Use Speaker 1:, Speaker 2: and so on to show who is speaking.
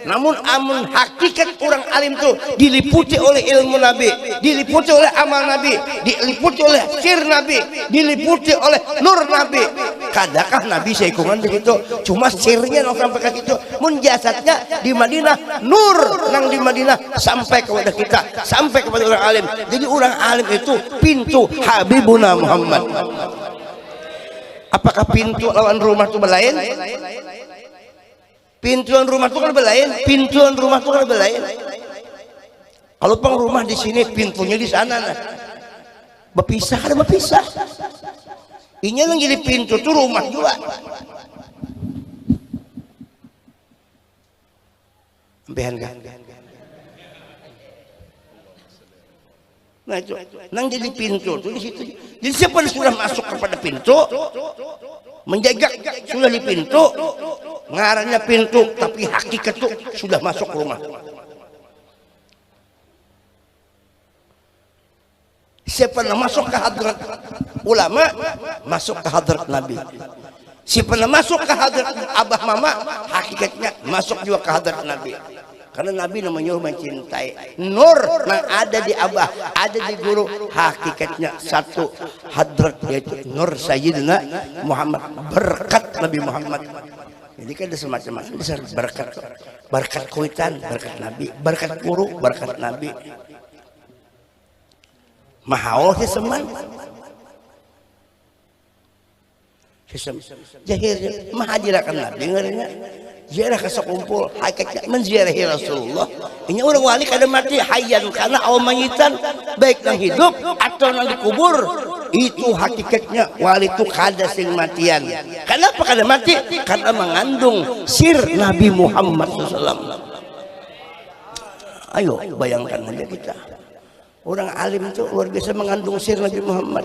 Speaker 1: namun amun hakikat orang alim tuh diliputi oleh ilmu Nabi, diliputi oleh amal Nabi, diliputi oleh sir Nabi, diliputi oleh nur Nabi. Kadakah Nabi seikungan begitu cuma sirnya nang sampai ke situ, mun jasadnya di Madinah, nur nang di Madinah sampai kepada kita, sampai kepada orang alim. Jadi orang alim itu pintu Habibuna Muhammad. Apakah pintu lawan rumah itu belain? Pintuan rumah itu kan belain, pintuan rumah itu kan belain. Kalau pang rumah di sini, pintunya di sana, nah. Berpisah, ada berpisah. Ini yang jadi pintu itu rumah juga. Sampean kan? Nah itu, nang jadi pintu itu di situ. Jadi siapa yang sudah masuk kepada pintu, menjaga sudah di pintu, ngarannya pintu, tapi hakikat itu sudah masuk rumah. Siapa yang masuk ke hadrat ulama, masuk ke hadrat Nabi. Siapa yang masuk ke hadrat abah mama, hakikatnya masuk juga ke hadrat Nabi. Karena Nabi namanya mencintai nur yang ada di abah, ada di guru, hakikatnya satu hadrat, yaitu nur Sayyidina Muhammad, berkat Nabi Muhammad. Jadi kan ada semacam-macam berkat, berkat kuitan, berkat Nabi, berkat guru, berkat Nabi. Mahal sih seman, jahir mahadirakan Nabi ngerinya. Ziarah kesekumpul hakikatnya menziarahi Rasulullah. Ini orang wali kada mati hayyan karena awal mangitan, baik yang hidup atau yang dikubur. Itu hakikatnya wali itu kada sing matian. Kenapa kada mati? Karena mengandung sir Nabi Muhammad SAW. Ayo bayangkan aja kita, orang alim itu luar biasa mengandung sir Nabi Muhammad.